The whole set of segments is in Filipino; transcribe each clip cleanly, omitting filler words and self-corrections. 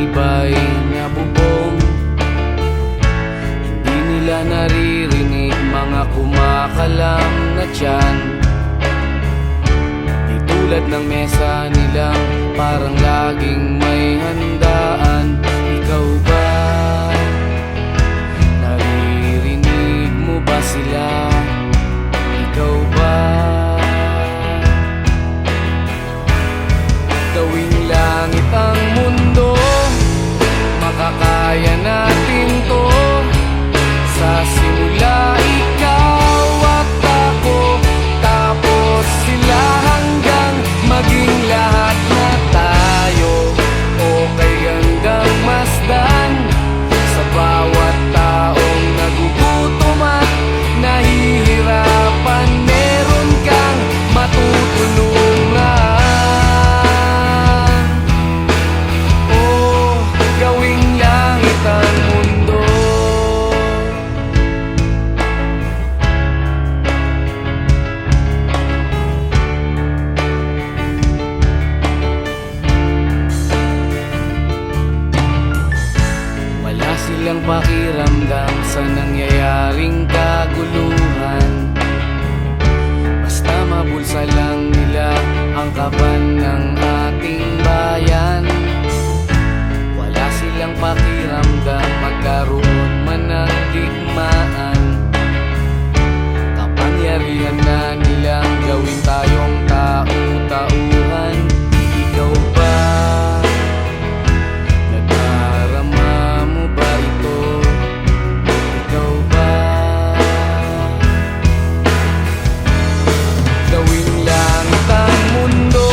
matibay na bubong. Hindi nila naririnig mga kumakalam na tiyan. Di tulad ng mesa nilang parang laging may handaan. Ikaw ba? Naririnig mo ba sila? Ikaw ba? Gawing langit ang mundo, makakaya natin to. Sa simula ikaw at ako, tapos sila hanggang maging lahat na tayo. Okay hanggang masdan sa bawat taong nagugutom at nahihirapan. Meron kang matutulungan. Oh, gawing langit ang mundo. Wala silang pakiramdam sa nangyayaring kaguluhan. Basta mabulsa lang nila ang kaban ng ating bayan. Wala silang pakiramdam magkaroon man ng digmaan. Kapangyarihan na nilang gawin tayong tau-tauhan. Ikaw ba? Nadarama mo ba ito? Ikaw ba? Gawing langit ang mundo,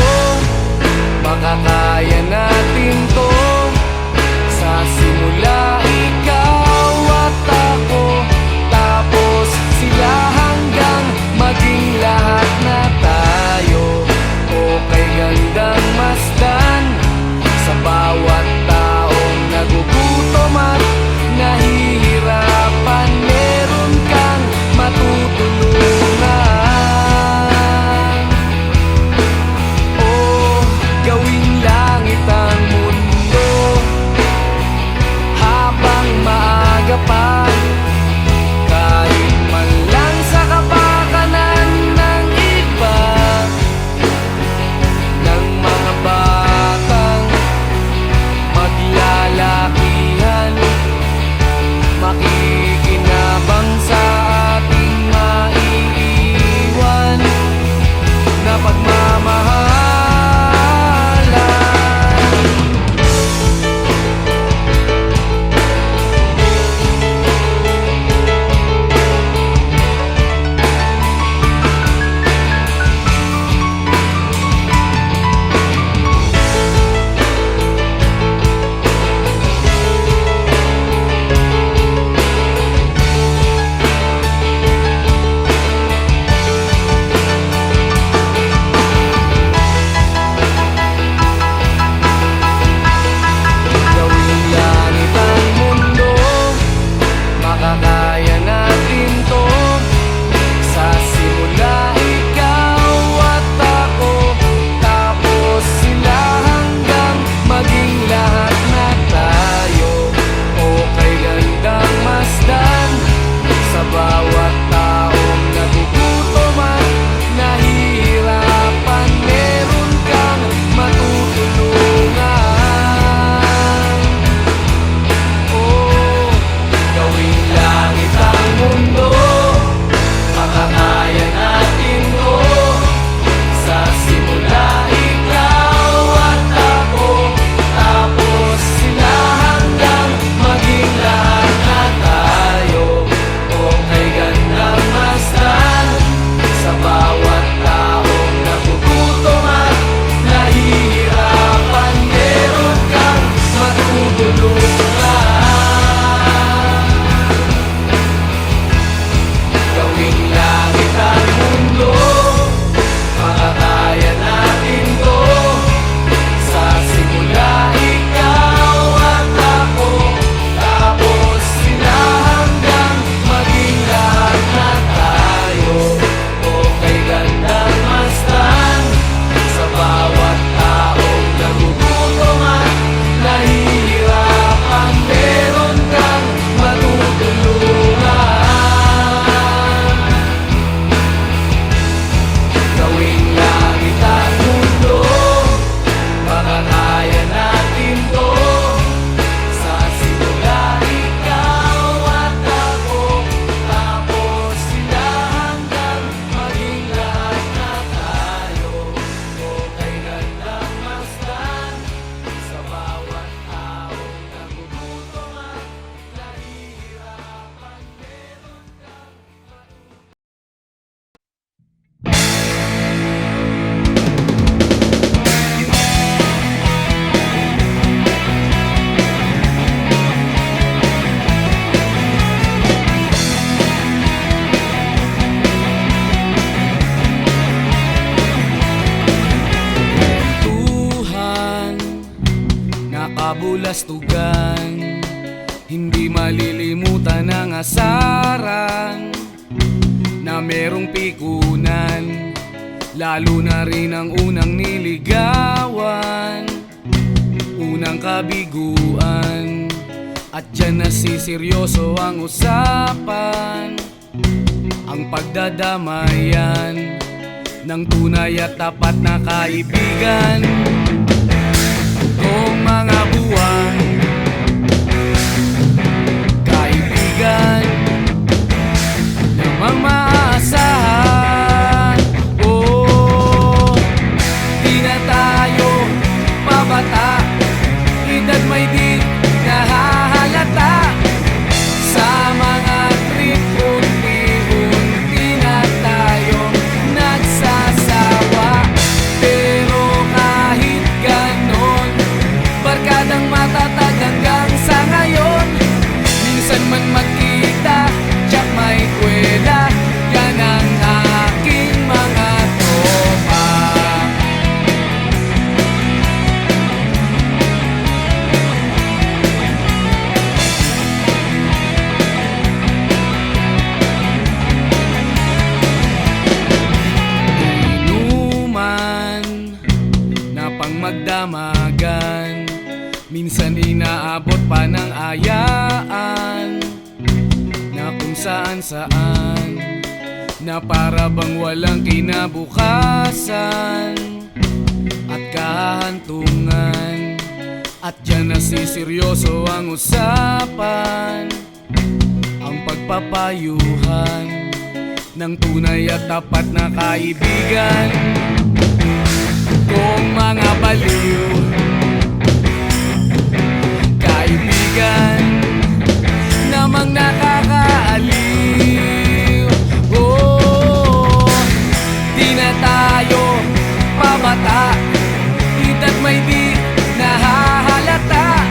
kabulastugan. Hindi malilimutan ang asaran na merong pikunan, lalo na rin ang unang niligawan, unang kabiguan. At dyan nasiseryoso ang usapan, ang pagdadamayan ng tunay at tapat na kaibigan. Kung mga buwan, kaibigan namang maaasahan. Oh, di na tayo pabata, edad may di nahahalata. Sa mga trip, unti-unti na tayong nagsasawa. Pero kahit ganon, barkadang matatag hanggang sa ngayon. Minsan man magkita, tsak may kwela, yan ang aking mga tropa. Inuman na pang magdamagan, minsan inaabot pa ng ayaan, na kung saan-saan, na para bang walang kinabukasan at kahantungan. At dyan nasiseryoso ang usapan, ang pagpapayuhan ng tunay at tapat na kaibigan. Kung mga baliw, kaibigan namang nakakaaliw. Oh, di na tayo pabata, edad may di nahahalata.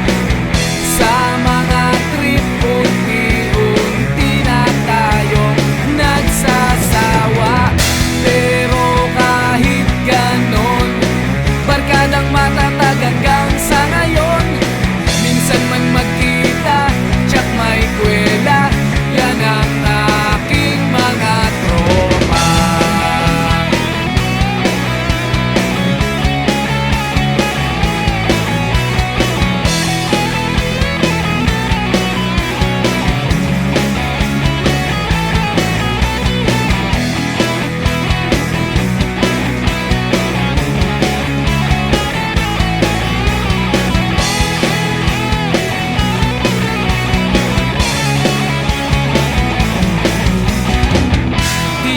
Sa mga trip, unti-unti na tayong nagsasawa. Pero kahit ganon, barkadang matatag hanggang sa ngayon. Minsan man magkita, tsak may kwela, yan ang aking mga tropa.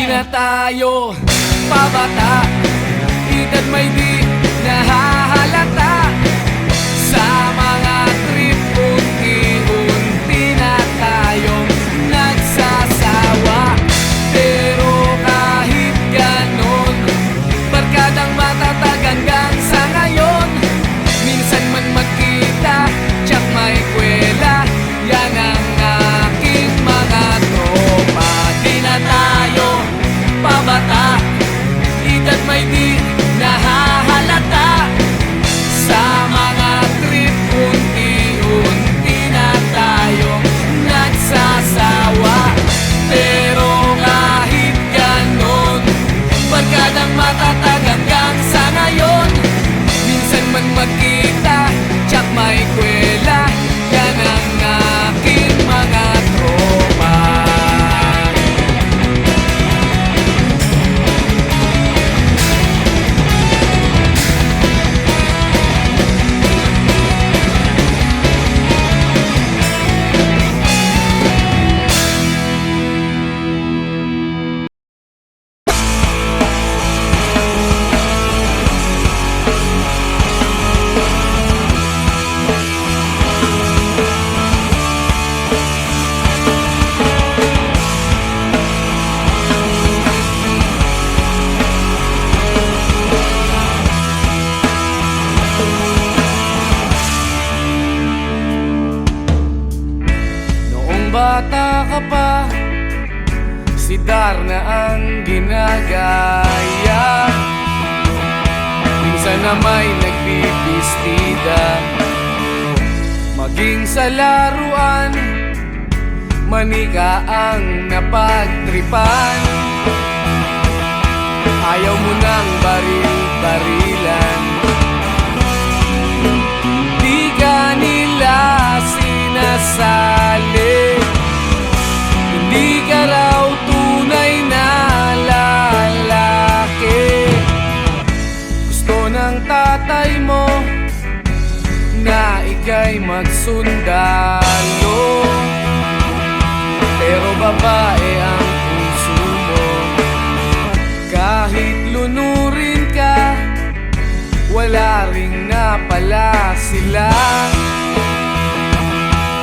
Na tayo pabata, edad may di nahahalata. Sa mga trip, unti-unti na tayong nagsasawa. Pero kahit ganon, barkadang matatag hanggang sa ngayon. Minsan man magkita, tsak may kwela, yan ang aking mga tropa. Di na tayo pabata, edad may di nahahalata. Sa mga trip, unti-unti na tayong nagsasawa. Pero kahit ganon, barkadang matatag hanggang sa ngayon. Minsan man magkita, tsak may kwela, yan ang aking mga tropa. bata ka pa, si Darna ang ginagaya. Minsan na may nagbibistida, maging sa laruan, manika ang napagtripan. Ayaw mo nang baril-barilan, di ka nila sinasali. Hindi ka raw tunay na lalaki. Gusto ng tatay mo na ika'y magsundalo, pero babae ang puso mo. Kahit lunurin ka, wala ring napala sila.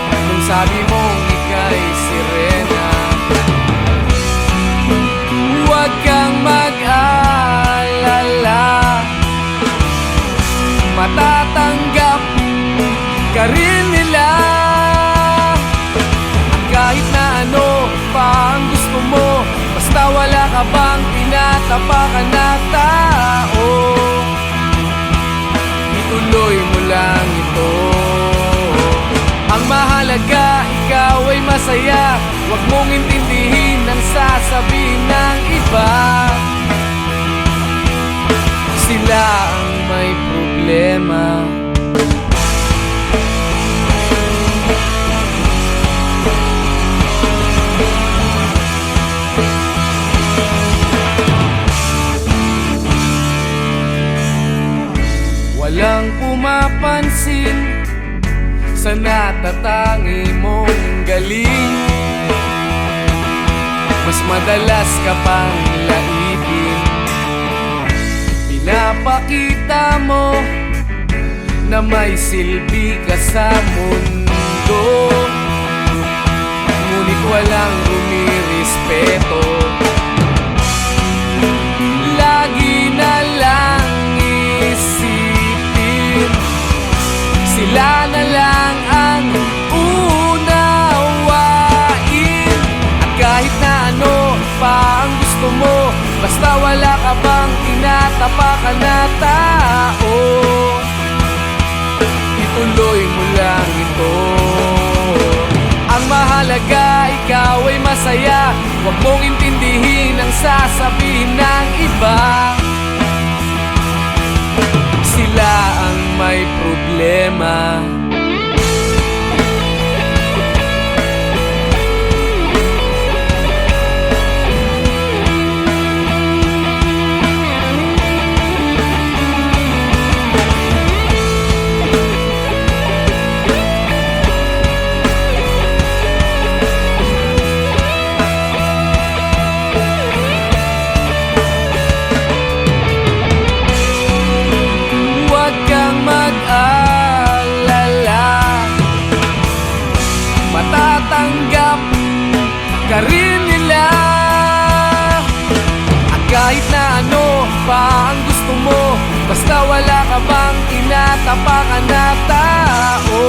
Nung sabi mong ika'y sirena, huwag kang mag-alala, matatanggap ka rin nila. At kahit na ano pa ang gusto mo, basta wala ka bang tinatapakan na tao, ituloy mo lang ito. Ang mahalaga, ikaw ay masaya. Huwag mong intindihin ang sasabihin ng iba. Sila ang may problema. Walang pumapansin sa natatangi mong galing. Mas madalas ka pang laipin. Pinapakita mo na may silbi ka sa mundo, ngunit walang rumirespeto. Lagi na lang isipin, sila na lang ang unawain. At kahit na ano pa ang gusto mo, basta wala ka bang tinatapakan na tao, ituloy mo lang ito. Ang mahalaga, ikaw ay masaya. Huwag mong intindihin ang sasabihin ng iba. Sila ang may problema. Matatanggap ka rin nila. At kahit na ano pa ang gusto mo, basta wala ka bang tinatapakan na tao,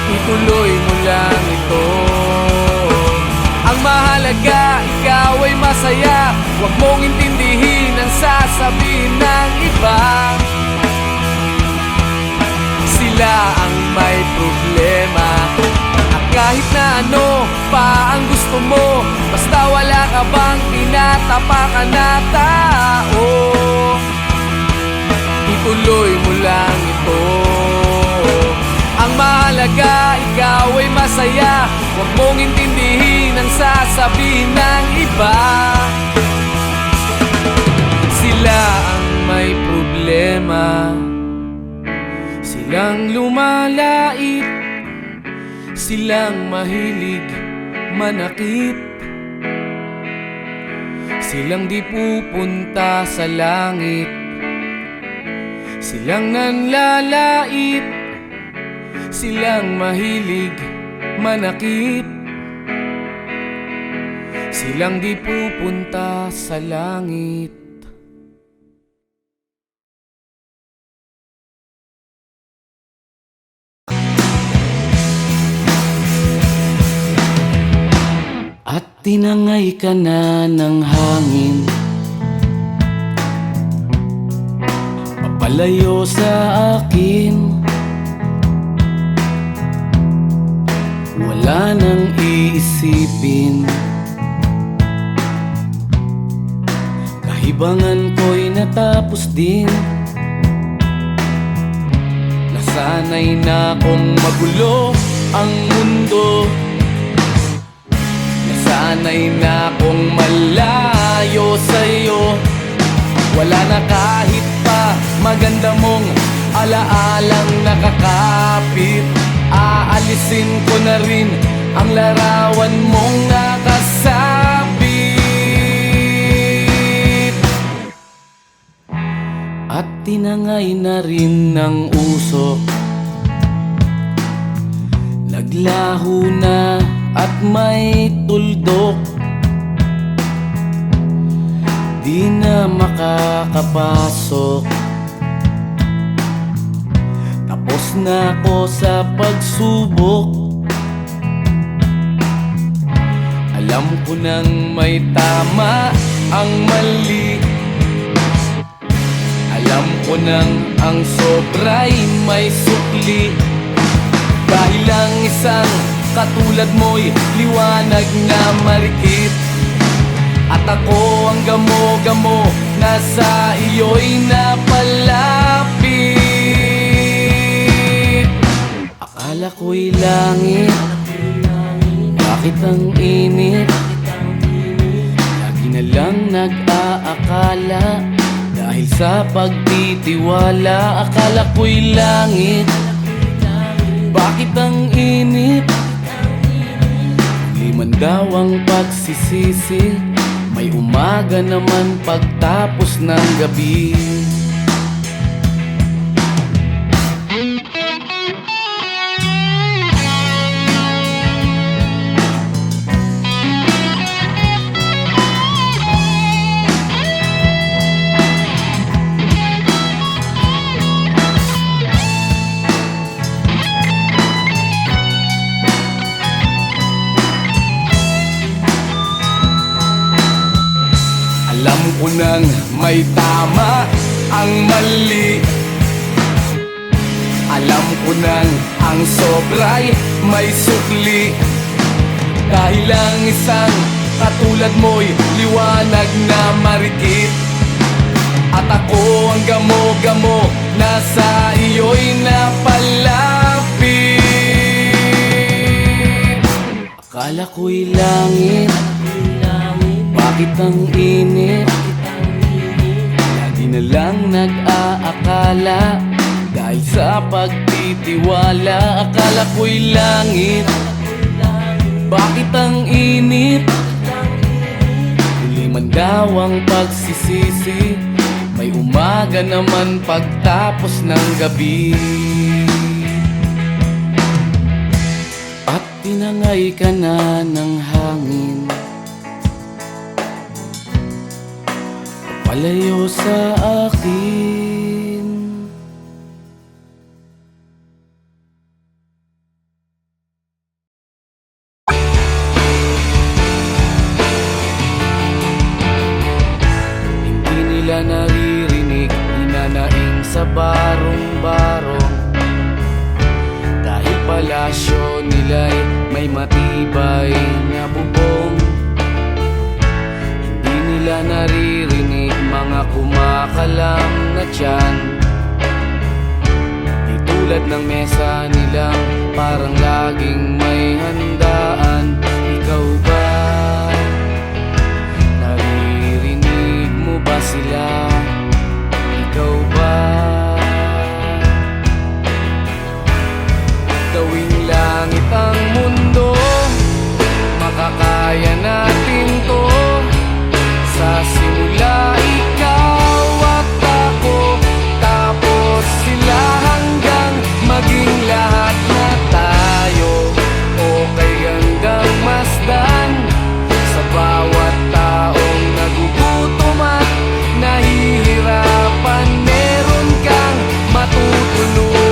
ituloy mo lang ito. Ang mahalaga, ikaw ay masaya. Huwag mong intindihin ang sasabihin ng iba. Sila ang may problema. At kahit na ano pa ang gusto mo, basta wala ka bang tinatapakan na tao, ituloy mo lang ito. Ang mahalaga, ikaw ay masaya. Huwag mong intindihin ang sasabihin ng iba. Sila ang may problema. Silang lumalait, silang mahilig manakit, silang di pupunta sa langit, silang nanlalait, silang mahilig manakit, silang di pupunta sa langit. At tinangay ka na ng hangin, papalayo sa akin. isipin. Kahibangan ko'y natapos din. Nasanay na kong magulo ang mundo. Nasanay na kong malayo sa'yo. Wala na kahit pa maganda mong alaalang nakakapit. Aalisin ko na rin ang larawan mong nakasabit. At tinangay na rin ng usok. Naglaho na at may tuldok. Di na makakapasok. Tapos na ako sa pagsubok. Alam ko nang may tama ang mali. Alam ko nang ang sobra'y may sukli. Dahil lang isang katulad mo'y liwanag na marikit. At ako ang gamo-gamo na sa iyo'y napalapit. Akala ko'y langit, bakit ang init? Lagi na lang nag-aakala, dahil sa pagtitiwala. Akala ko'y langit, bakit ang init? Liman daw ang pagsisisi, may umaga naman pagtapos ng gabi. Alam ko nang may tama ang mali. Alam ko nang ang sobra'y may sukli. Dahil lang isang katulad mo'y liwanag na marikit. At ako ang gamo-gamo na sa iyo'y napalapit. Akala ko'y langit, bakit ang init? Lagi na lang nag-aakala, dahil sa pagtitiwala. Akala ko'y langit, bakit ang init? Huli man daw ang pagsisisi, may umaga naman pagtapos ng gabi. At tinangay ka na ng hangin, palayo sa akin. Hindi nila naririnig, hinanaing sa barong-barong. Dahil palasyo nila'y may matibay na bubong. Hindi nila naririnig mga kumakalam na tiyan. Di tulad ng mesa nilang parang laging may handaan. Ikaw ba? Naririnig mo ba sila? Ikaw ba? Gawing langit ang mundo, makakaya natin to. Sa simula ikaw at ako, tapos sila hanggang maging lahat na tayo. Okay hanggang masdan sa bawat taong nagugutom at nahihirapan. Meron kang matutulungan.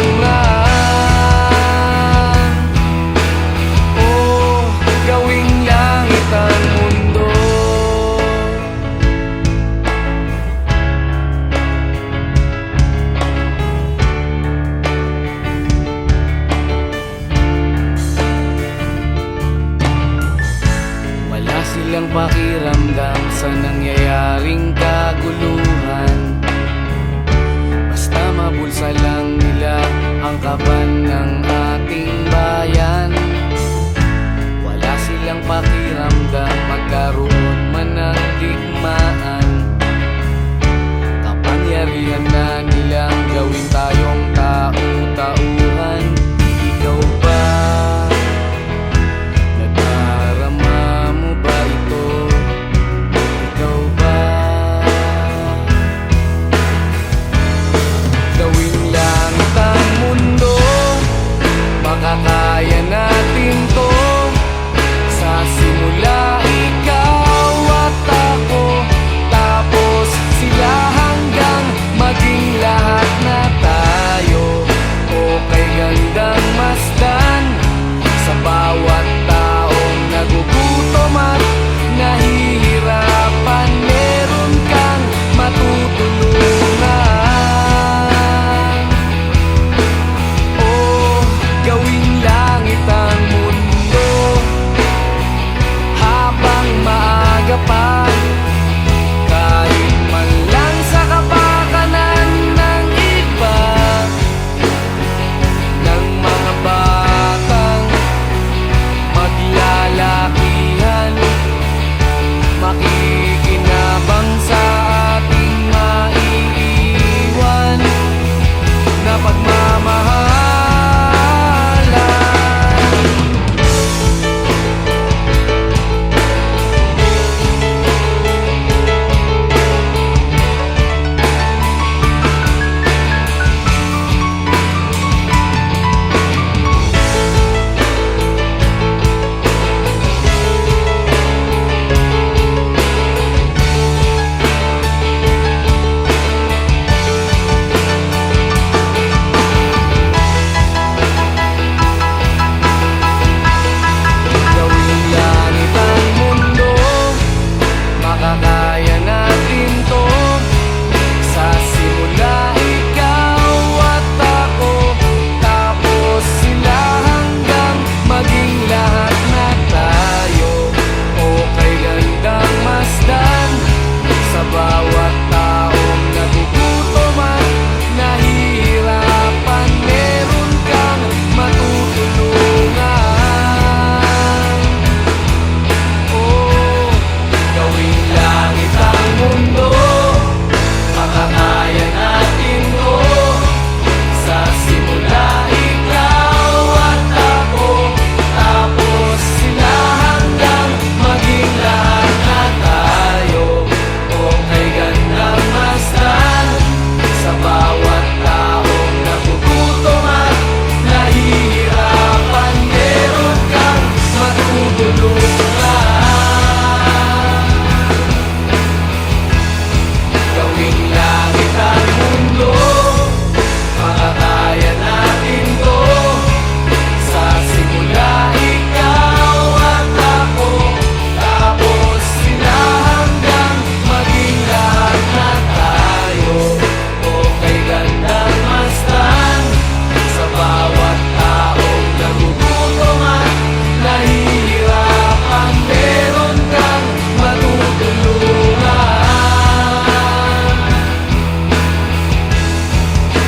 pakiramdam sa nangyayaring kaguluhan. Basta mabulsa lang nila ang kaban ng ating bayan. Wala silang pakiramdam magkaroon man ng digmaan. Kapangyarihan na nilang gawin tayong tau-tauhan. Ikaw ba? Nadarama mo ba ito? Ikaw ba? Gawing langit ang mundo, makakaya natin to. Sa simula ikaw at ako, tapos sila hanggang maging lahat na tayo. O kay gandang masdan sa bawat taong nagugutom at nahihirapan, meron kang matutulungan. O gawing langit ang mundo habang maaga pa. Kahit man lang sa kapakanan ng iba, ng mga batang maglalakihan, makikinabang sa ating maiiwan na pagmamahalan. Gawing langit ang mundo, makakaya natin to. Sa simula ikaw at ako, tapos sila hanggang maging lahat na tayo. O kay gandang masdan sa bawat taong nagugutom at nahihirapan, meron kang matutulungan. Oh, gawing langit ang mundo, makakaya natin to. Sa simula ikaw at ako, tapos sila hanggang maging lahat na tayo. O kay gandang masdan sa bawat taong nagugutom at nahihirapan, meron kang matutulungan. Gawing langit ang mundo, makakaya natin to. Sa simula ikaw at ako, tapos sila hanggang maging lahat na tayo. O kay gandang masdan sa bawat taong nagugutom at nahihirapan, meron kang matutulungan.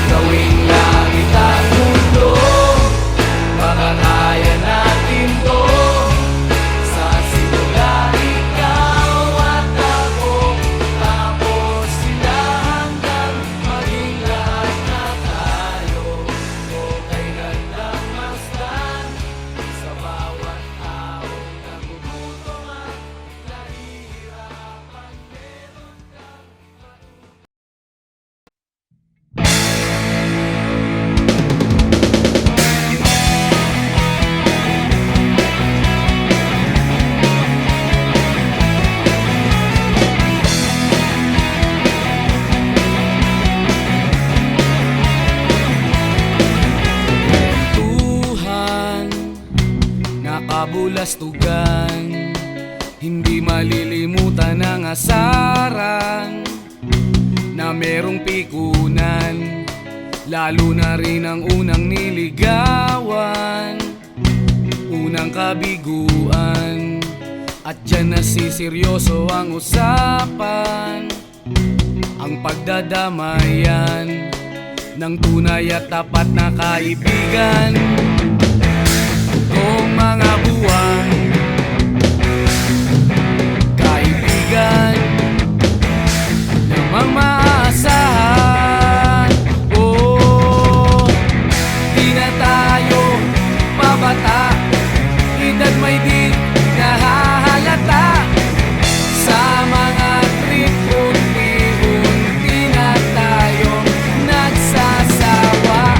Gawing langit ang mundo, makakaya natin to. Sa simula ikaw at ako, tapos sila hanggang maging lahat na tayo. O kay gandang masdan sa bawat taong nagugutom at nahihirapan, meron kang Tuhan, nakabulastugan, hindi malilimutan ang asaran na merong pikunan, lalo na rin ang unang niligawan, unang kabiguan At dyan nasiseryoso ang usapan, ang pagdadamayan ng tunay at tapat na kaibigan. Kung mga buwan, kaibigan namang maaasahan. Oh, di na tayo pabata, edad may di nahahalata. Sa mga trip, unti-unti na tayong nagsasawa.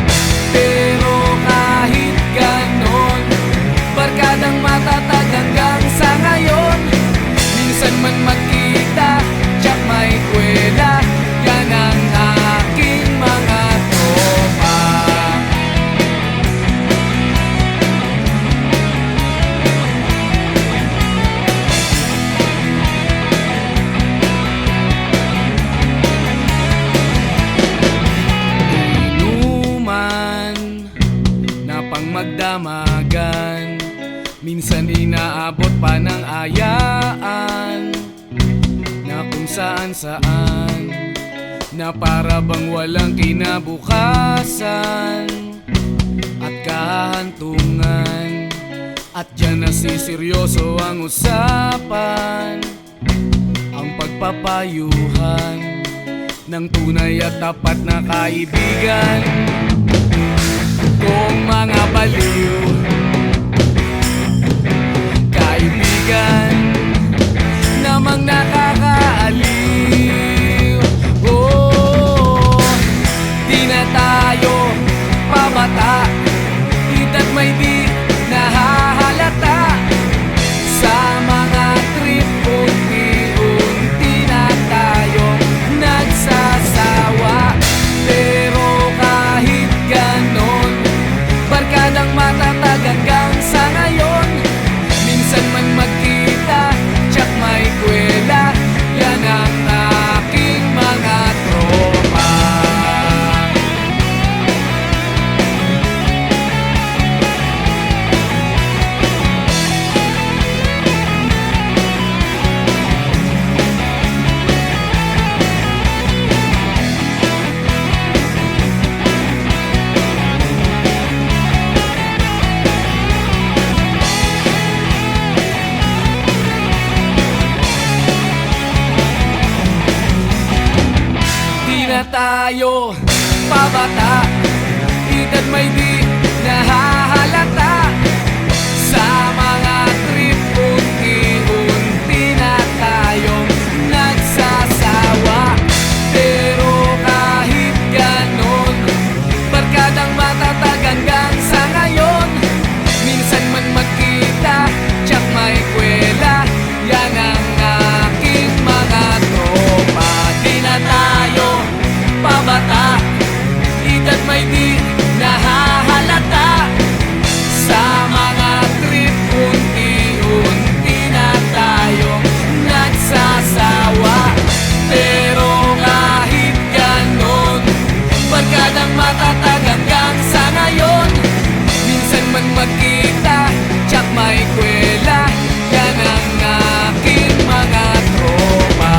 Pero kahit ganon, barkadang matatag hanggang sa ngayon. Minsan man magkita, tsak may kwela, yan ang aking mga tropa. Inuman na pang magdamagan, minsan inaabot pa ng ayaan na kung saan-saan, na para bang walang kinabukasan at kahantungan. At dyan nasiseryoso ang usapan, ang pagpapayuhan ng tunay at tapat na kaibigan. Kung mga baliw, kaibigan namang nakakaaliw. Oh, di na tayo pabata, edad may di nahahalata. Sa mga trip, unti-unti na tayong nagsasawa. Pero kahit ganon, barkadang matatag hanggang sa ngayon. Minsan man magkita, tsak may kwela, yan ang aking mga tropa. Na tayo pabata, edad may di nahahalata. Sa mga trip, unti-unti na tayong nagsasawa. Pero kahit ganon, barkadang matatag hanggang sa ngayon. Minsan man magkita, tsak may kwela, yan ang aking mga tropa. Di na tayo pabata, edad may di nahahalata. Sa mga trip, unti-unti na tayong nagsasawa. Pero kahit ganon, barkadang matatag hanggang sa ngayon. Minsan man magkita, tsak may kwela, yan ang aking mga tropa.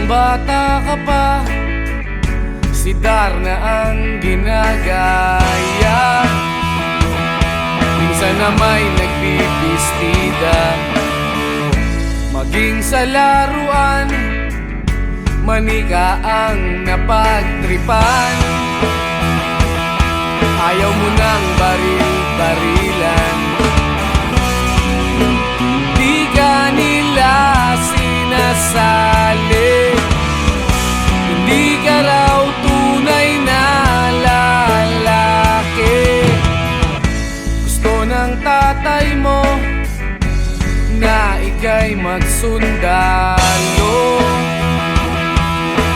Bata ka pa, si Darna ang ginagaya. Minsan na may nagbibistida, maging sa laruan, manika ang napagtripan. Ayaw mo ng baril-barilan, di ka nila sinasa ika'y magsundalo,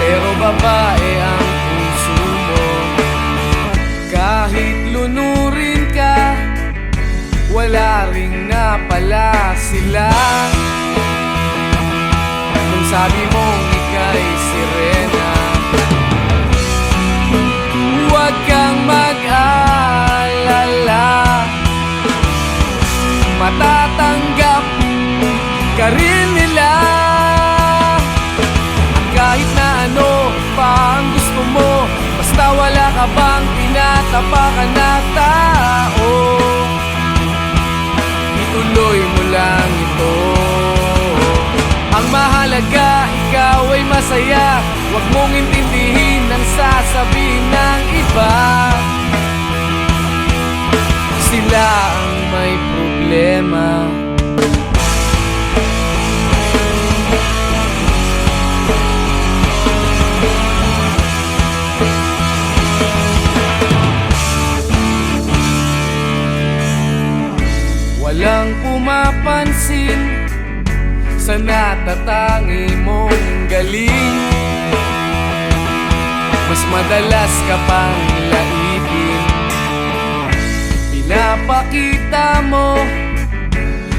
pero babae ang puso mo. Kahit lunurin ka, wala ring napala sila. Nung sabi mong ika'y sirena, huwag kang mag-alala, matatanggap ka rin nila. At kahit na ano pa ang gusto mo, basta wala ka bang tinatapakan na tao, ituloy mo lang ito. Ang mahalaga, ikaw ay masaya. Huwag mong intindihin ang sasabihin ng iba. Sila ang may problema. Walang pumapansin sa natatangi mong galing. Mas madalas ka pang laipin. Pinapakita mo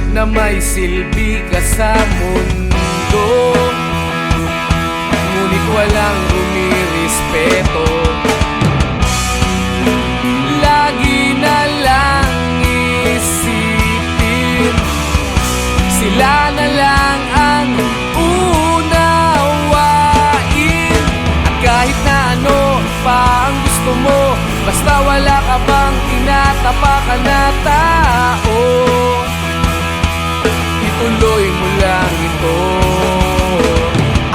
na may silbi ka sa mundo, ngunit walang rumirespeto. Lagi na lang isipin, sila na lang ang unawain. At kahit na ano pa ang gusto mo, basta wala ka bang tinatapakan na tao, ituloy mo lang ito.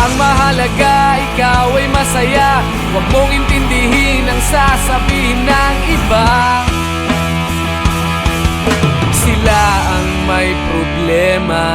Ang mahalaga, ikaw ay masaya. Huwag mong intindihin ang sasabihin ng iba. Sila ang may problema.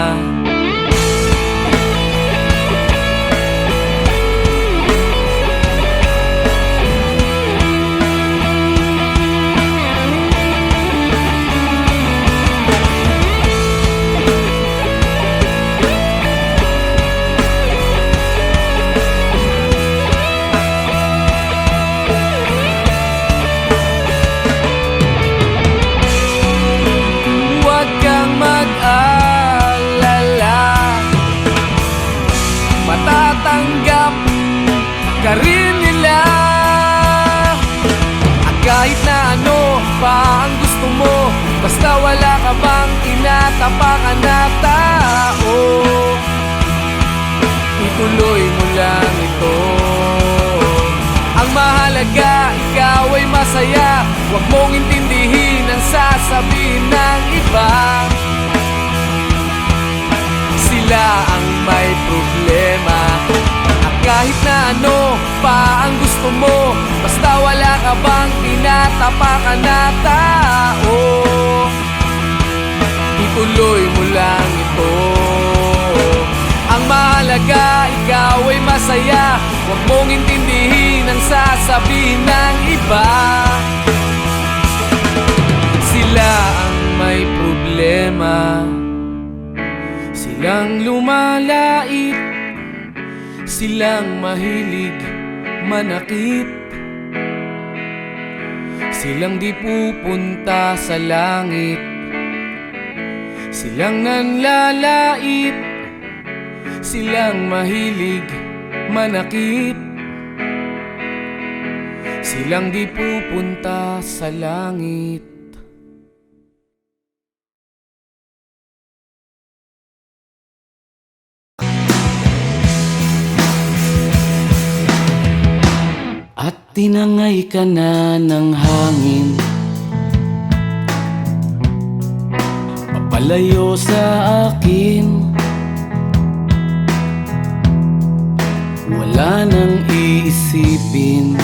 Matatanggap ka rin nila. At kahit na ano pa ang gusto mo, basta wala ka bang tinatapakan na tao, ituloy mo lang ito. Ang mahalaga, ikaw ay masaya. Huwag mong intindihin ang sasabihin ng iba. Sila ang may problema. At kahit na ano pa ang gusto mo, basta wala ka bang tinatapakan na tao, ituloy mo lang ito. Ang mahalaga, ikaw ay masaya. Huwag mong intindihin ang sasabihin ng iba. Sila ang may problema. Silang lumalait, silang mahilig manakit, silang di pupunta sa langit, silang nanlalait, silang mahilig manakit, silang di pupunta sa langit. At tinangay ka na ng hangin, papalayo sa akin. Wala nang iisipin,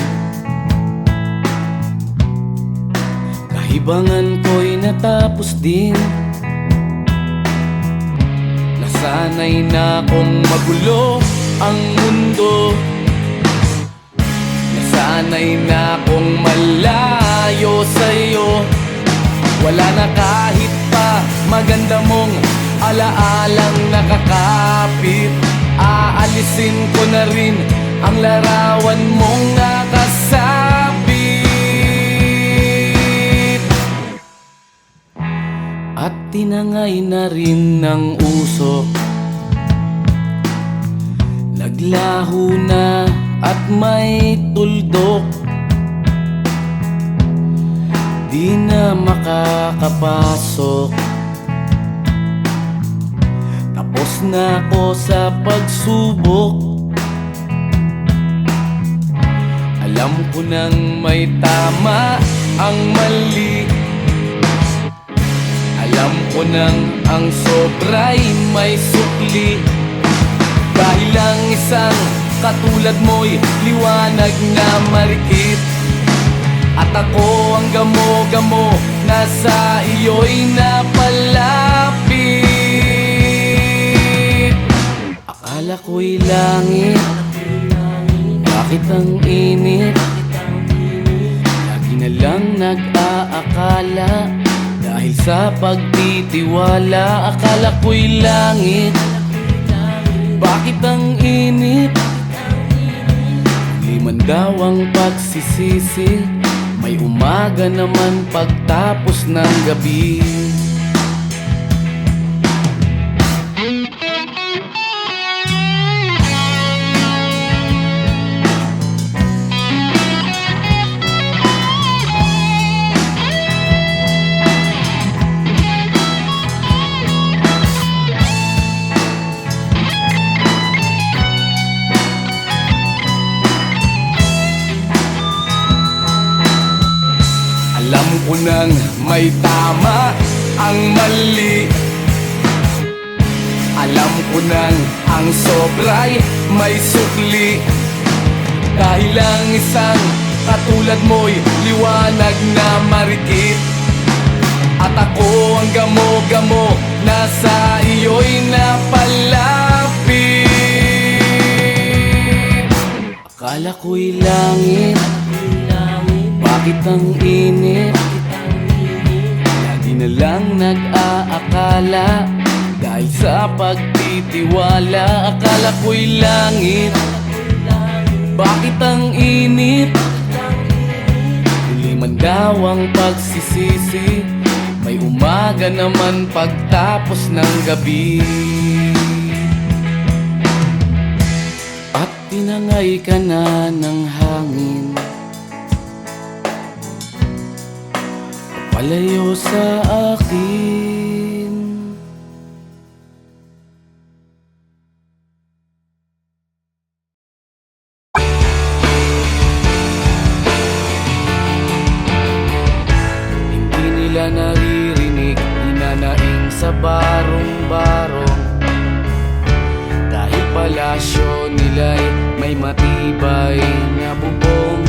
kahibangan ko'y natapos din. Nasanay na kong magulo ang mundo, sanay na kong malayo sa'yo. Wala na kahit pa maganda mong Alaalang nakakapit, aalisin ko na rin ang larawan mong nakasabit. At tinangay na rin ng usok, naglaho na at may tuldok. Di na makakapasok, tapos na ako sa pagsubok. Alam ko nang may tama ang mali, alam ko nang ang sobra'y may sukli. Dahil lang isang katulad mo'y liwanag na marikit, at ako ang gamo-gamo na sa iyo'y napalapit. Akala ko'y langit, bakit ang init? Lagi na lang nag-aakala, dahil sa pagtitiwala. Akala ko'y langit, bakit ang init? Liman daw ang pagsisisi, may umaga naman pagtapos ng gabi. Alam ko nang may tama ang mali, alam ko nang ang sobra'y may sukli. Dahil lang isang katulad mo'y liwanag na marikit, at ako ang gamo-gamo na sa iyo'y napalapit. Akala ko'y langit, bakit ang init? Lagi na lang nag-aakala, dahil sa pagtitiwala. Akala ko'y langit, bakit ang init? Huli man daw ang pagsisisi, may umaga naman pagtapos ng gabi. At tinangay ka na ng hangin, palayo sa akin. Hindi nila naririnig, hinanaing sa barong-barong, dahil palasyo nila'y may matibay na bubong.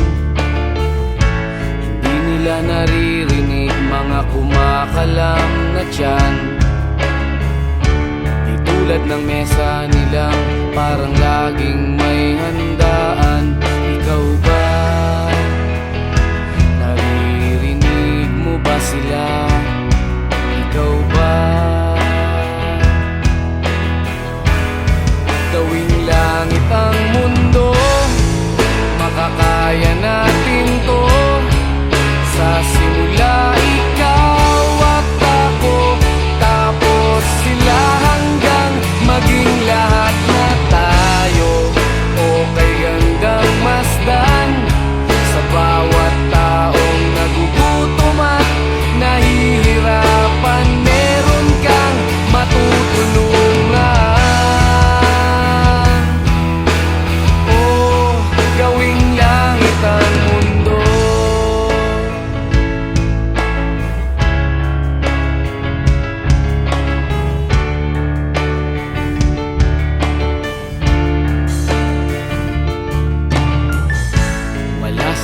Hindi nila naririnig mga kumakalam na tiyan, di tulad ng mesa nilang parang laging may handaan. Ikaw ba, naririnig mo ba sila? Ikaw ba, gawing langit ang mundo, makakaya natin to. Sa simula ikaw at ako, tapos sila, hanggang maging lahat na tayo. Okay hanggang masdan sa bawat taong nagugutom at nahihirapan, meron kang matutulungan. Oh, gawing langit ang mundo.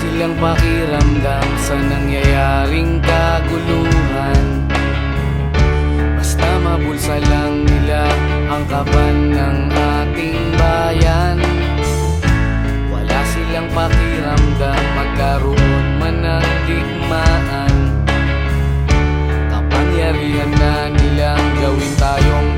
Silang pakiramdam sa nangyayaring kaguluhan, basta mabulsa lang nila ang kaban ng ating bayan. Wala silang pakiramdam magkaroon man ng digmaan, kapangyarihan na nilang gawin tayong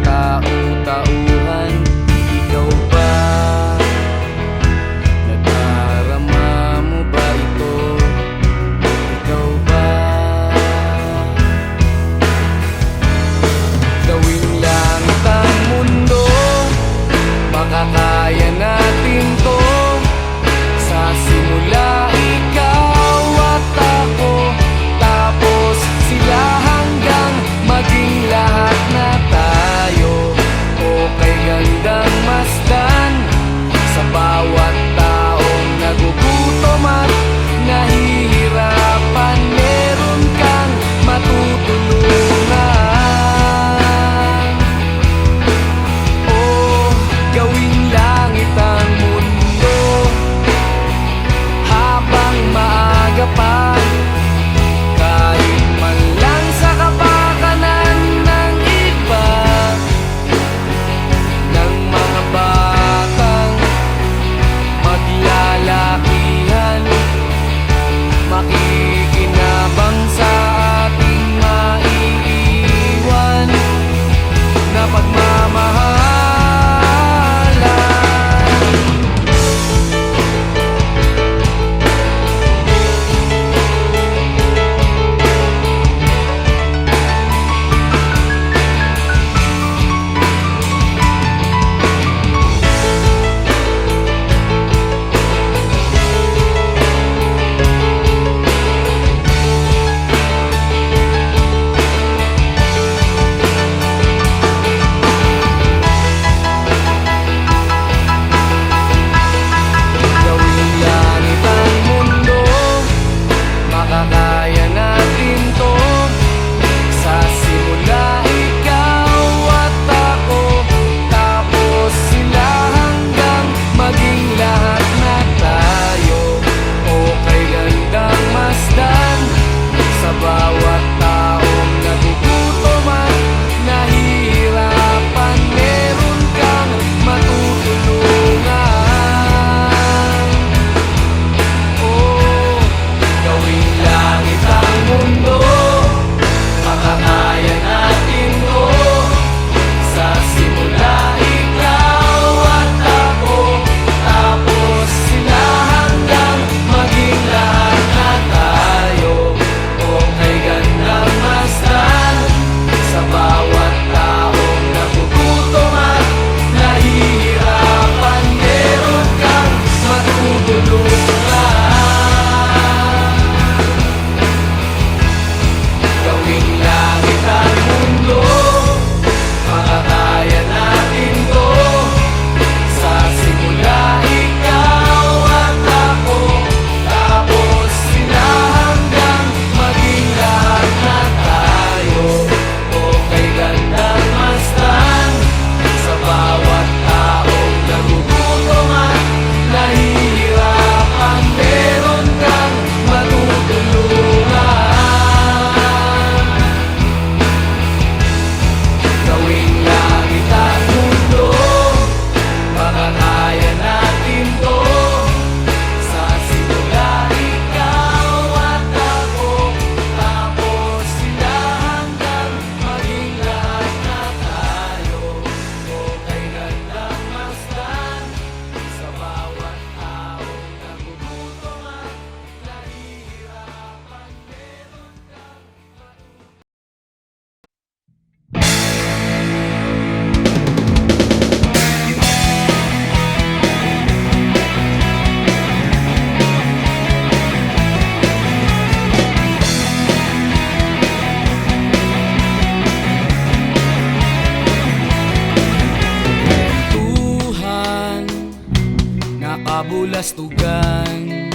kabulastugan.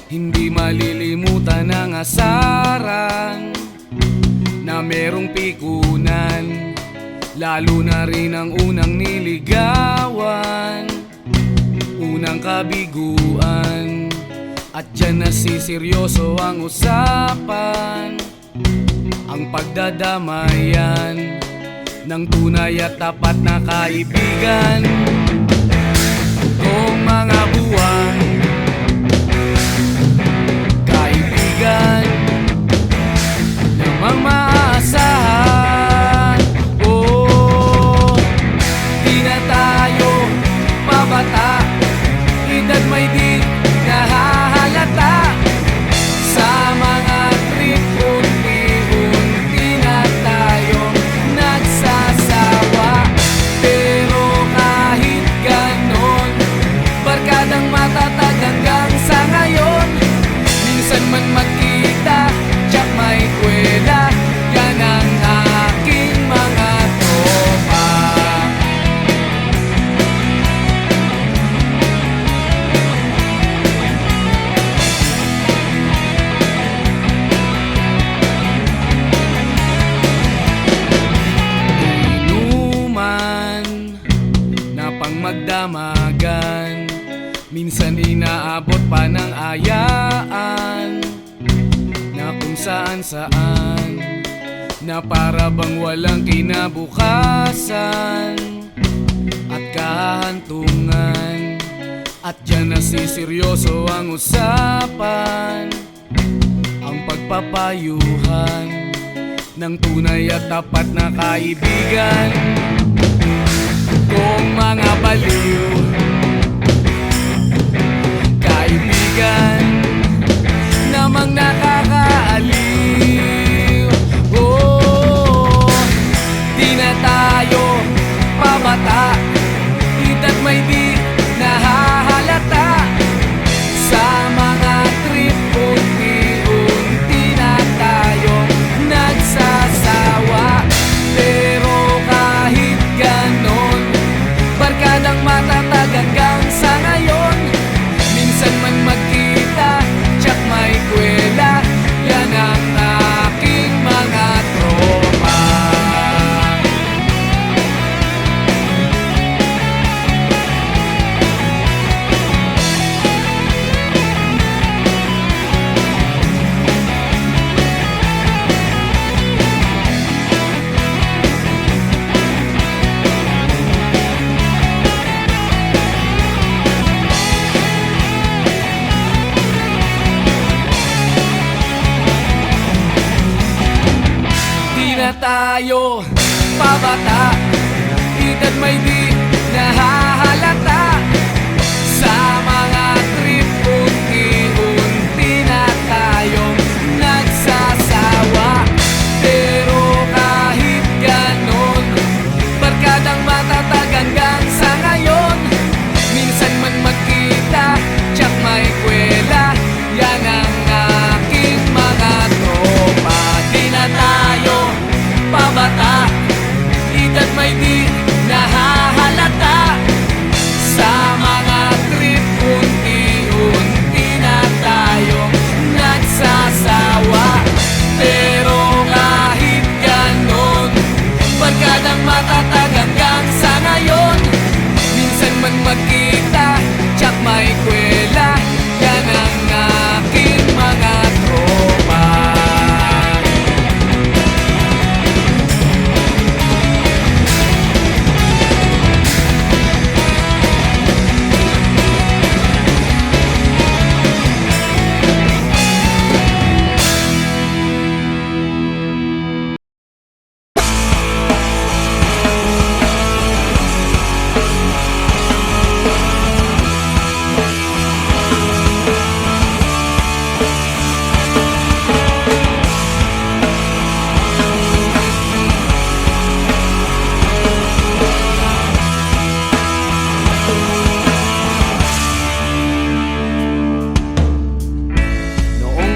Hindi malilimutan ang asaran na merong pikunan, lalo na rin ang unang niligawan, unang kabiguan. At dyan nasiseryoso ang usapan, ang pagdadamayan ng tunay at tapat na kaibigan. Kung mga buwan, kaibigan namang maaasahan. Oh, di na tayo pabata, edad may di nahahalata. Sa mga trip, unti-unti na tayong nagsasawa. Pero kahit ganon, barkadang matatag hanggang sa ngayon. Minsan man magkita, tsak may kwela, yan ang aking mga tropa. Inuman na pang magdamagan, minsan inaabot pa ng ayaan na kung saan-saan, na para bang walang kinabukasan at kahantungan. At dyan nasiseryoso ang usapan, ang pagpapayuhan ng tunay at tapat na kaibigan. Kung mga baliw, kaibigan namang nakakaaliw. Oh, di na tayo pabata, edad may di nahahalata. Sa mga trip, unti-unti na tayong nagsasawa. Pero kahit ganon, barkadang matatag hanggang sa ngayon. Minsan man magkita, tsak may kwela, yan ang aking mga tropa. Na tayo pabata, edad may di nahahalata. Sa mga trip, unti-unti na tayong nagsasawa. Pero kahit ganon, barkadang matatag hanggang sa ngayon. Minsan man magkita, tsak may kwela, yan ang aking mga tropa. Di na tayo pabata, edad may di nahahalata. Sa mga trip, unti-unti na tayong nagsasawa. Pero kahit ganon, barkadang matatag hanggang sa ngayon. Minsan man magkita, tsak may kwela, yan ang aking mga tropa.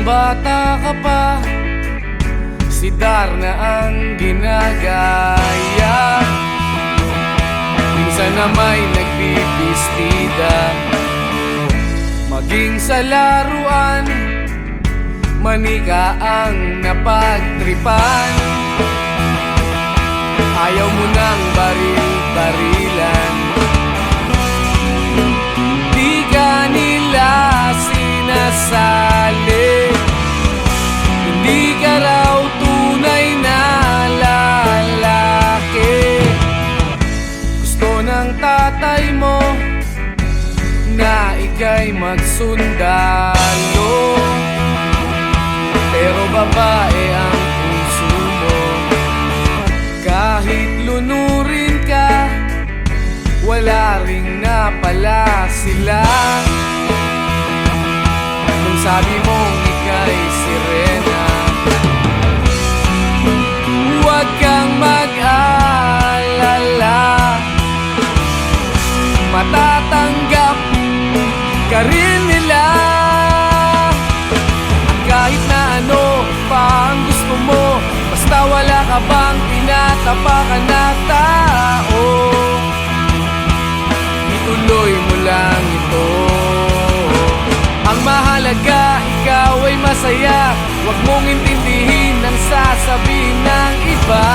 bata ka pa, si Darna ang ginagaya. Minsan na may nagbibistida, maging sa laruan, manika ang napagtripan. Ayaw mo nang baril-barilan, di ka nila sinasali. Hindi ka raw tunay na lalaki. Gusto ng tatay mo na ika'y magsundalo, pero babae ang puso mo. Kahit lunurin ka, wala ring napala sila. Nung sabi mong ika'y sirena, huwag kang mag-alala, matatanggap ka rin nila. At kahit na ano pa ang gusto mo, basta wala ka bang tinatapakan na tao, ituloy mo lang ito. Ang mahalaga, ikaw ay masaya. Huwag mong intindihin ang sasabihin ng iba.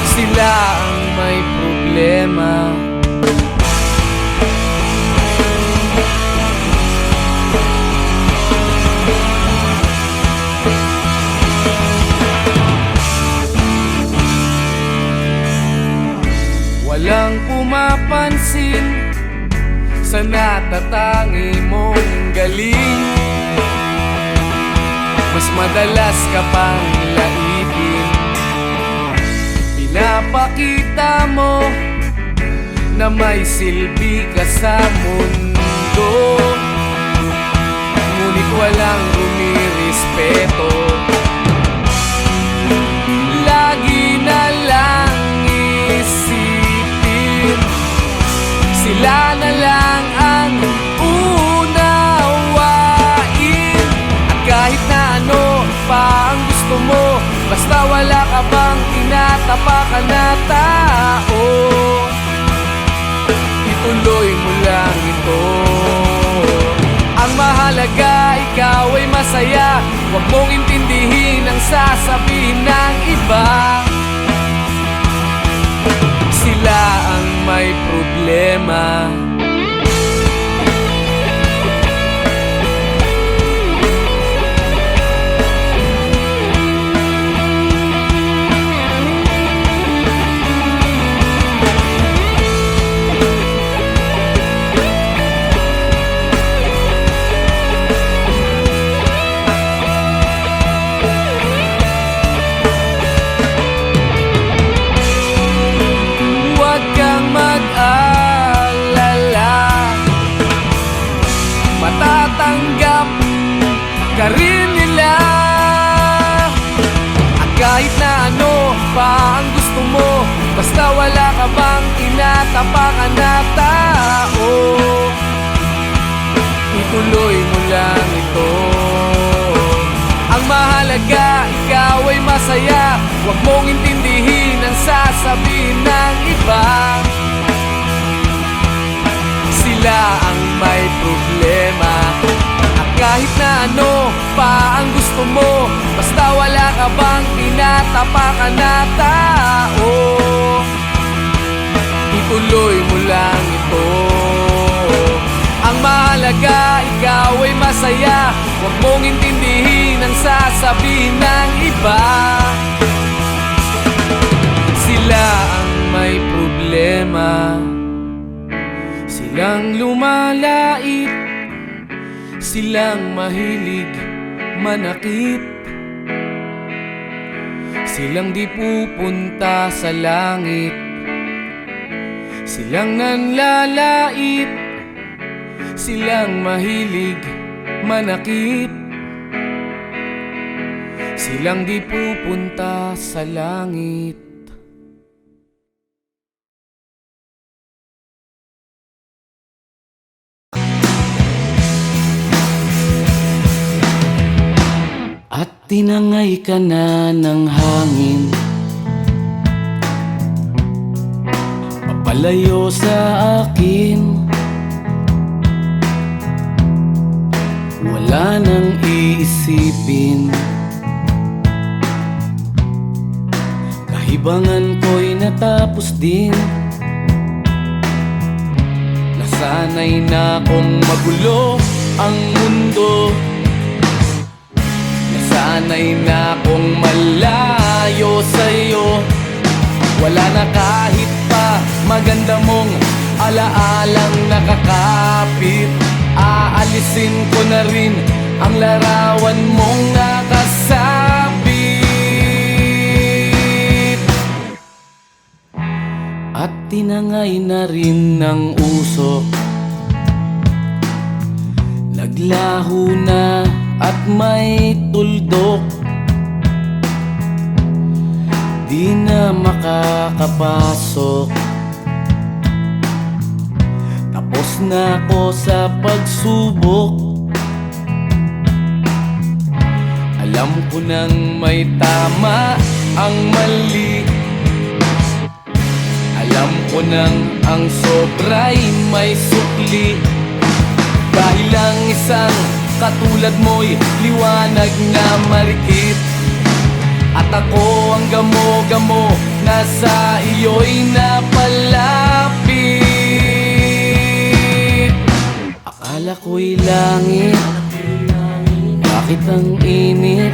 Sila ang may problema. Walang pumapansin sa natatangi mong galing. Mas madalas ka pang laipin. Pinapakita mo na may silbi ka sa mundo, ngunit walang rumirespeto. Lagi na lang isipin, sila na lang ang unawain. At kahit na ano pa ang gusto mo, basta wala ka bang tinatapakan na tao, ituloy mo lang ito. Ang mahalaga, ikaw ay masaya. Huwag mong intindihin ang sasabihin ng iba. Sila ang may problema. Matatanggap ka rin nila. At kahit na ano pa ang gusto mo, basta wala ka bang tinatapakan na tao, ituloy mo lang ito. Ang mahalaga, ikaw ay masaya. Huwag mong intindihin ang sasabihin ng iba. Sila ang may problema. At kahit na ano pa ang gusto mo, basta wala ka bang tinatapakan na tao, ituloy mo lang ito. Ang mahalaga, ikaw ay masaya. Huwag mong intindihin ang sasabihin ng iba. Sila ang may problema. Silang lumalait, silang mahilig manakit, silang di pupunta sa langit, silang nanlalait, silang mahilig manakit, silang di pupunta sa langit. At tinangay ka na ng hangin, papalayo sa akin. wala nang iisipin. Kahibangan ko'y natapos din. Nasanay na kong magulo ang mundo. Nasanay na kong malayo sa'yo. Wala na kahit pa maganda mong alaalang nakakapit. Aalisin ko na rin ang larawan mong nakasabit. At tinangay na rin ng usok. Naglaho na at may tuldok. Di na makakapasok. Tapos na ako sa pagsubok. Alam ko nang may tama ang mali. Alam ko nang ang sobra'y may sukli. Dahil lang isang katulad mo'y liwanag na marikit. At ako ang gamo-gamo na sa iyo'y napalapit. Akala ko'y langit, bakit ang init?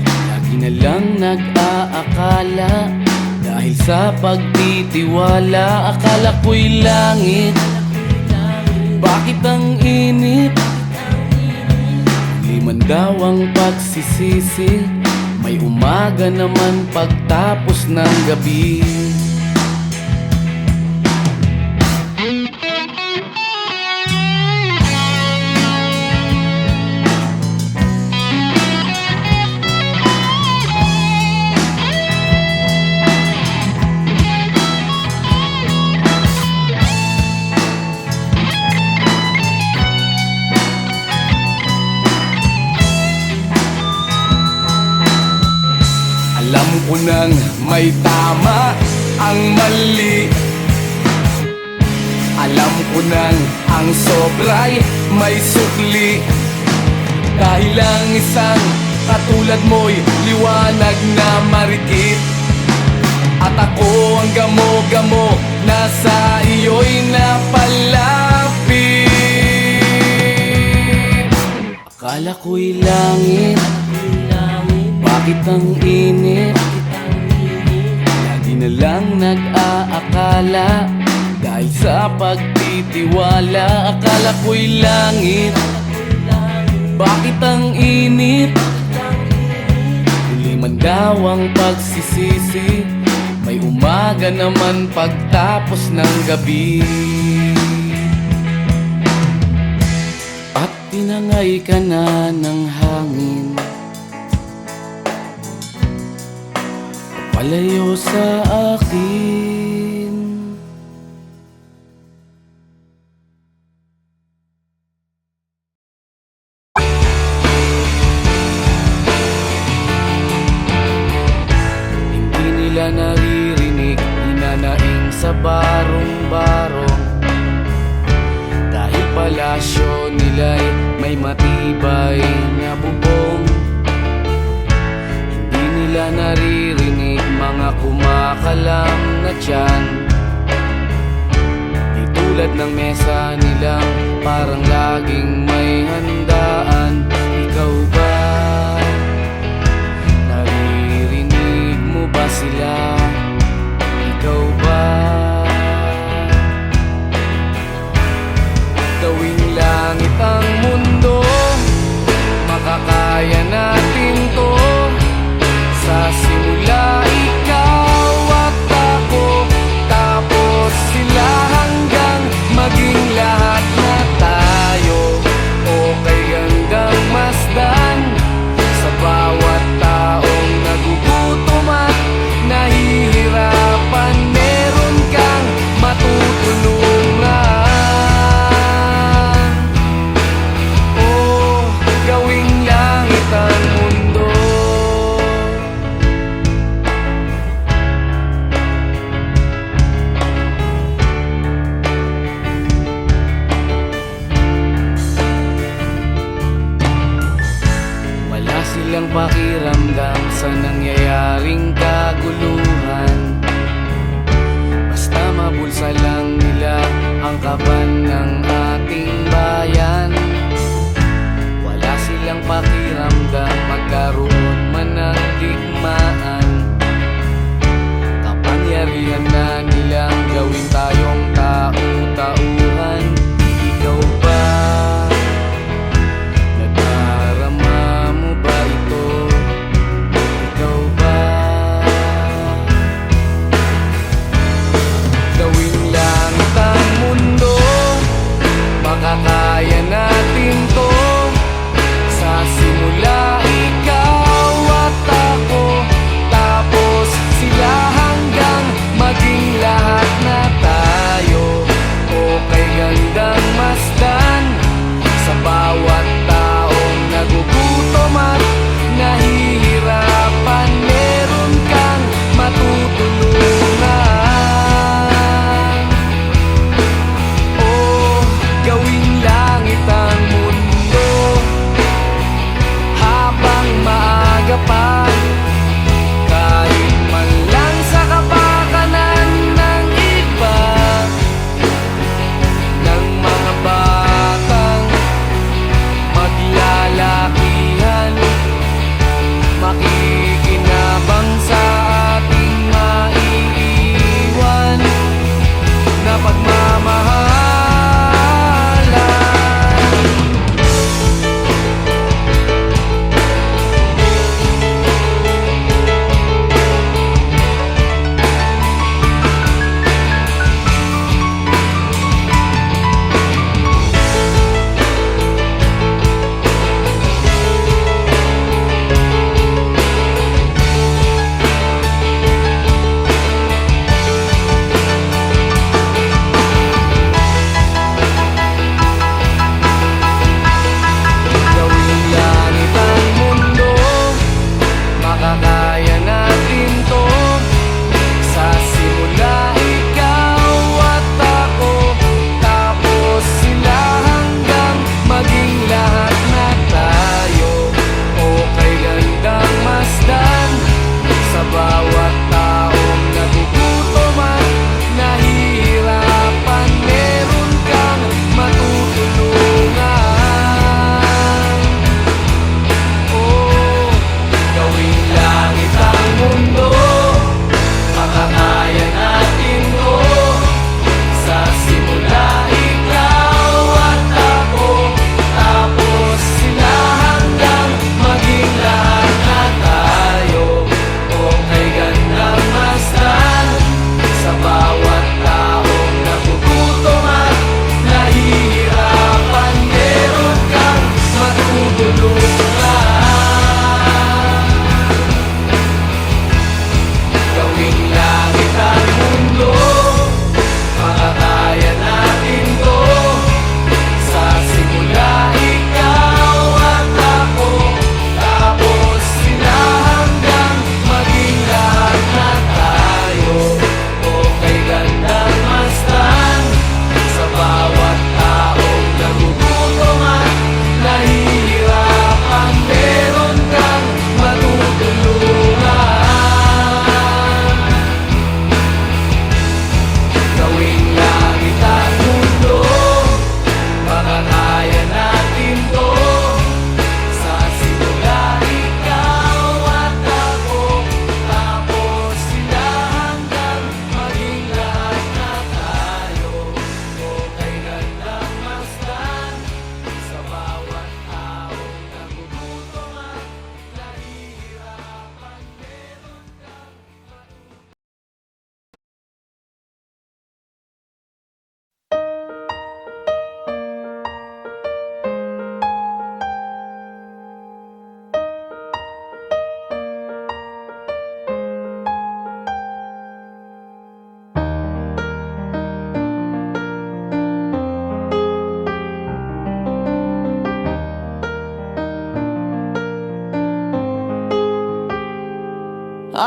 Lagi na lang nag-aakala, dahil sa pagtitiwala. Akala ko'y langit, bakit ang init? Liman daw ang pagsisisi, may umaga naman pagtapos ng gabi. Alam ko nang may tama ang mali. Alam ko nang ang sobra'y may sukli. Dahil lang isang katulad mo'y liwanag na marikit. At ako ang gamo-gamo na sa iyo'y napalapit. Akala ko'y langit, bakit ang init? Lagi na lang nag-aakala, dahil sa pagtitiwala. Akala ko'y langit, bakit ang init? Huli man daw ang pagsisisi, may umaga naman pagtapos ng gabi. At tinangay ka na ng hangin, palayo sa akin. Hindi nila naririnig, hinanaing sa barong-barong. Dahil palasyo nila'y may matibay na bubong. Hindi nila naririnig mga kumakalam na tiyan. Di tulad ng mesa nilang parang laging may handaan. Ikaw ba? Naririnig mo ba sila? Ikaw ba? Gawing langit ang mundo, makakaya natin to. Sa simula ikaw at ako, tapos sila hanggang maging lahat na tayo. Okay hanggang masdan.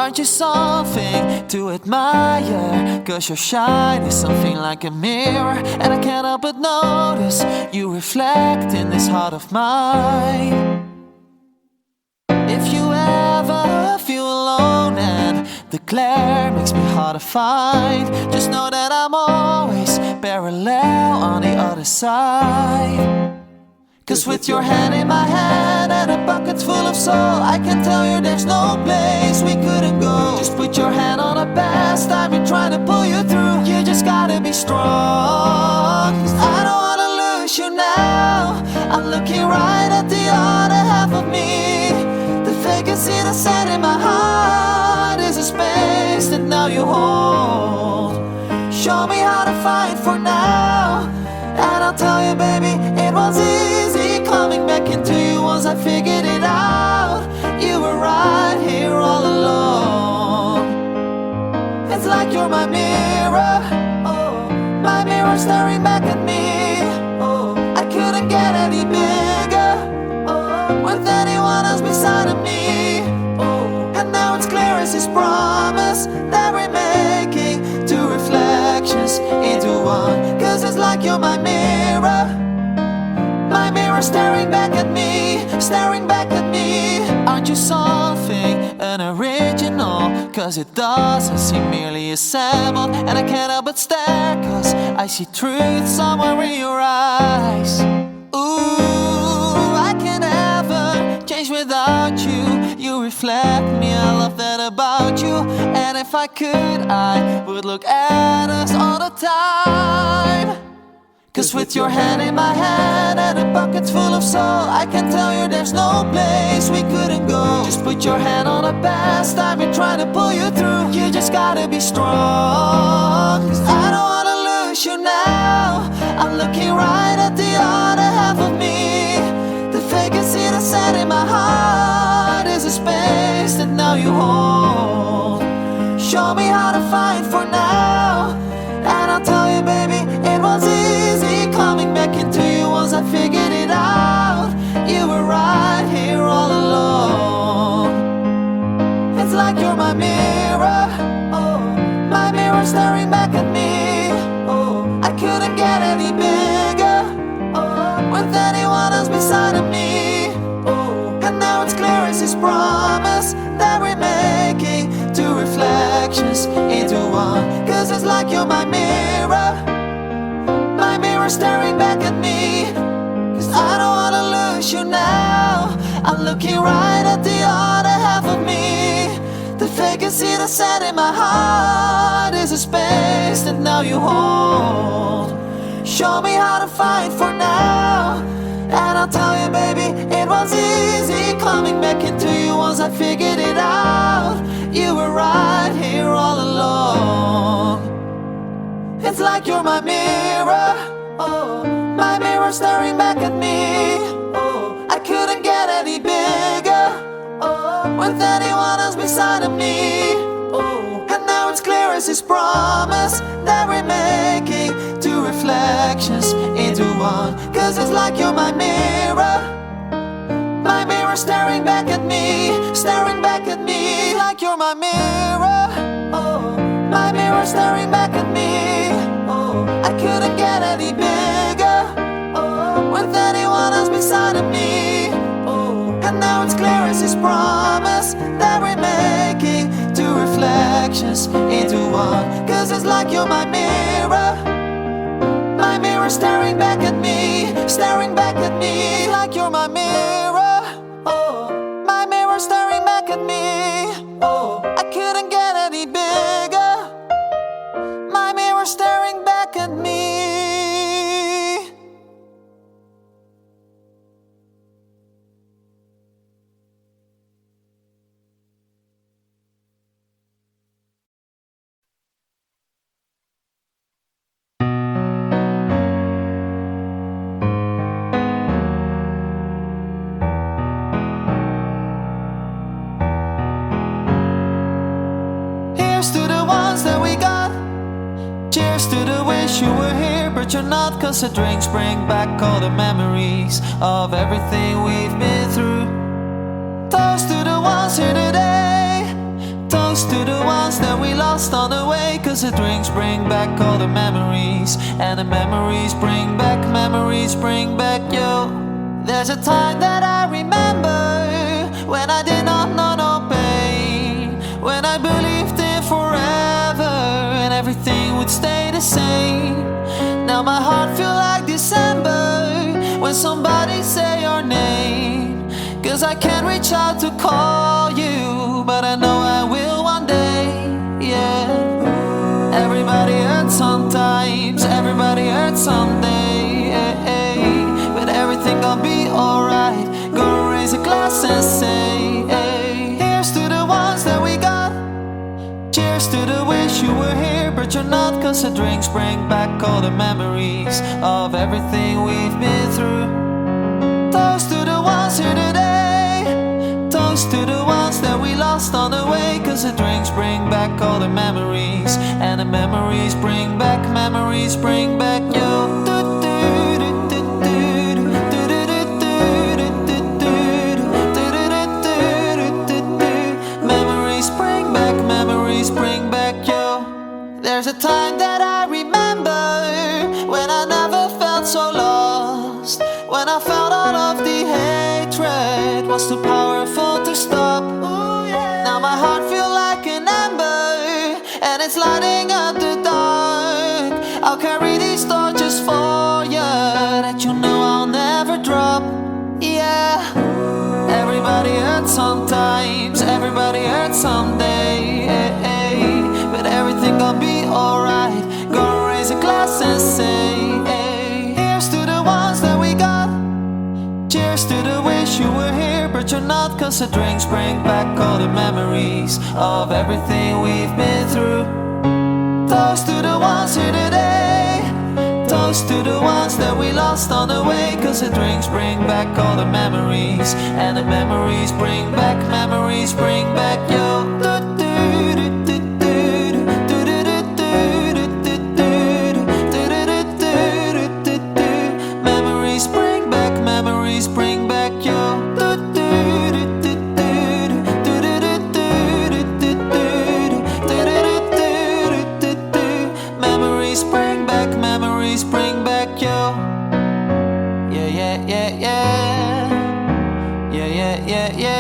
Aren't you something to admire? Cause your shine is something like a mirror, and I can't help but notice you reflect in this heart of mine. If you ever feel alone and the glare makes me hard to find, just know that I'm always parallel on the other side. Cause with your hand in my hand and a bucket full of soul, I can tell you there's no place we couldn't go. Just put your hand on the past, I've been trying to pull you through. You just gotta be strong, cause I don't wanna lose you now. I'm looking right at the other half of me. The vacancy that's set in my heart is a space that now you hold. Show me how to fight for now, and I'll tell you, baby, it was easy coming back into you once I figured it out. You were right here all along. It's like you're my mirror, oh, my mirror staring back at me. Oh, I couldn't get any bigger, oh, with anyone else beside of me. Oh, and now it's clear as his promise that we're making two reflections into one. Cause it's like you're my mirror, my mirror staring back at me, staring back at me. Aren't you something, an original? Cause it doesn't seem merely assembled, and I can't help but stare, cause I see truth somewhere in your eyes. Ooh, I can't ever change without you. You reflect me, I love that about you. And if I could, I would look at us all the time. Cause with your hand in my hand and a bucket full of soul, I can tell you there's no place we couldn't go. Just put your hand on the past, I've been trying to pull you through. You just gotta be strong, cause I don't wanna lose you now. I'm looking right at the other half of me. The vacancy that's set in my heart is a space that now you hold. Show me how to fight for now, and I'll tell you, baby, it was easy coming back into you once I figured it out. You were right here all along. It's like you're my mirror, oh, my mirror staring back at me. Oh, I couldn't get any bigger, oh, with anyone else beside of me. Oh, and now it's clear as his promise that we're making two reflections into one. Cause it's like you're my mirror, my mirror staring back at me. Cause I don't wanna lose you now. I'm looking right at the other half of me. The vacancy that's set in my heart is a space that now you hold. Show me how to fight for now, and I'll tell you, baby, it was easy coming back into you once I figured it out. You were right here all along. It's like you're my mirror, oh, my mirror staring back at me. Oh, I couldn't get any bigger, oh, with anyone else beside of me. Oh, and now it's clear as his promise that we're making two reflections into one. Cause it's like you're my mirror, my mirror staring back at me, staring back at me. Like you're my mirror, oh, my mirror staring back at me. Oh, I couldn't get any bigger, oh, with anyone else beside of me. Oh, and now it's clear as his promise that we're making two reflections into one. Cause it's like you're my mirror, my mirror staring back at me, staring back at me. Like you're my mirror, oh, my mirror staring back at me. Oh, I couldn't get any bigger, my mirror staring back at me. Here's to the ones that we got. Cheers to the wish you were here, but you're not. Cause the drinks bring back all the memories of everything we've been through. Toast to the ones here today, toast Toast to the ones that we lost on the way, 'cause the drinks bring back all the memories, and the memories bring back you. There's a time that I remember when I did not know no pain, when I believed in forever and everything would stay the same. Now my heart feels like December when somebody say your name, 'cause I can't reach out to call you, but I know I will one day, yeah. Everybody hurts sometimes, everybody hurts someday, but everything gonna be alright. Gonna raise a glass and say, here's to the ones that we got. Cheers to the wish you were here, but you're not, 'cause the drinks bring back all the memories of everything we've been through. Toast to the ones here today, toast to the ones that we lost on the way, 'cause the drinks bring back all the memories, and the memories bring back you. Memories bring back you. There's a time that I remember when I never felt so lost, when I felt all of the hatred was too powerful to stop. Now my heart feels like an ember, and it's lighting up the dark. I'll carry these torches for you that you know I'll never drop. Yeah. Everybody hurts sometimes, everybody hurts someday, but everything gonna be alright. Gonna raise a glass and say, here's to the ones that we got. Cheers to the wish you were here, but you're not, 'cause the drinks bring back all the memories of everything we've been through. Toast to the ones here today, toast to the ones that we lost on the way, 'cause the drinks bring back all the memories, and the memories bring back you. Memories bring back you. Memories bring back you.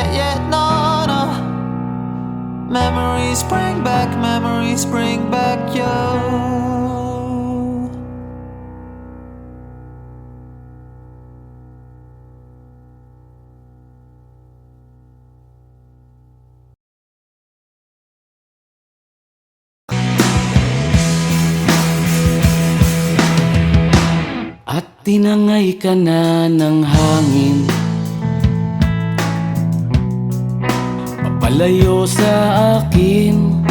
Yeah. No. Memories bring back you. At tinangay ka na ng hangin, papalayo sa akin.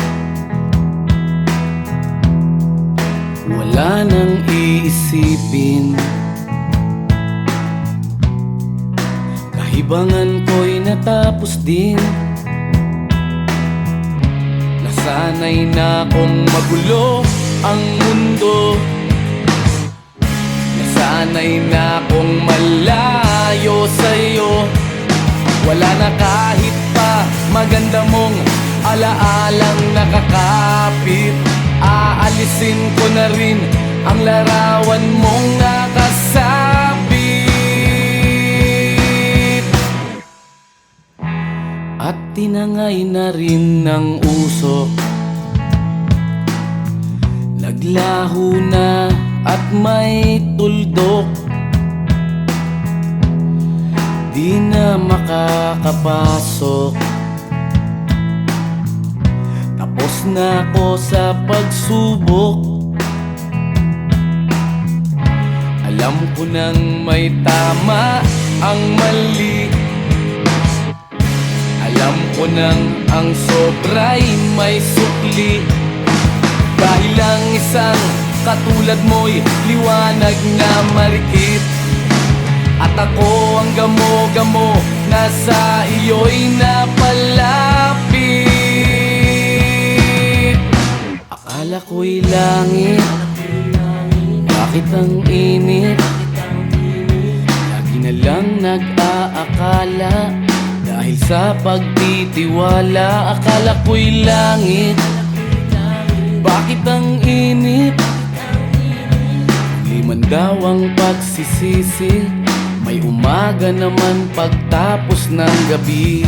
Wala nang iisipin, kahibangan ko'y natapos din. Nasanay na kong magulo ang mundo, sanay na kong malayo sa'yo. Wala na kahit pa maganda mong alaalang nakakapit. Aalisin ko na rin ang larawan mong nakasabit. At tinangay na rin ng usok, naglaho na at may tuldok. Di na makakapasok, tapos na ako sa pagsubok. Alam ko nang may tama ang mali, alam ko nang ang sobra'y may sukli. Dahil lang isang katulad mo'y liwanag na marikit, at ako ang gamo-gamo na sa iyo'y napalapit. Akala ko'y langit, bakit ang init? Lagi na lang nag-aakala, dahil sa pagtitiwala, akala ko'y langit. Bakit ang init? Liman daw ang pagsisisi, may umaga naman pagtapos ng gabi.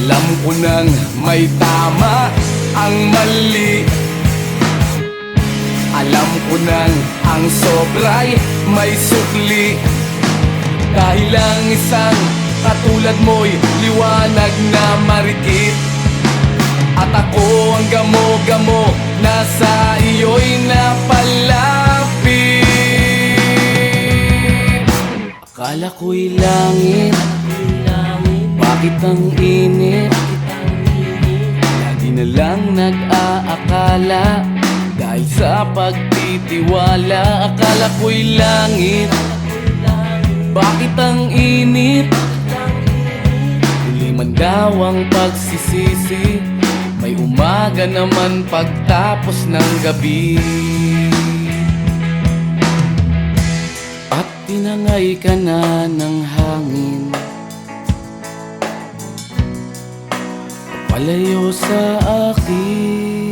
Alam ko nang may tama ang mali. Alam ko nang ang sobra'y may sukli. Dahil ang isang katulad mo'y liwanag na marikit. At ako ang gamo-gamo na sa iyo'y napalapit. Akala ko'y langit, bakit ang init? Lagi na lang nag-aakala, dahil sa pagtitiwala. Akala ko'y langit, bakit ang init? Huli man daw ang pagsisisi, may umaga naman pagtapos ng gabi. At tinangay ka na ng hangin, palayo sa akin.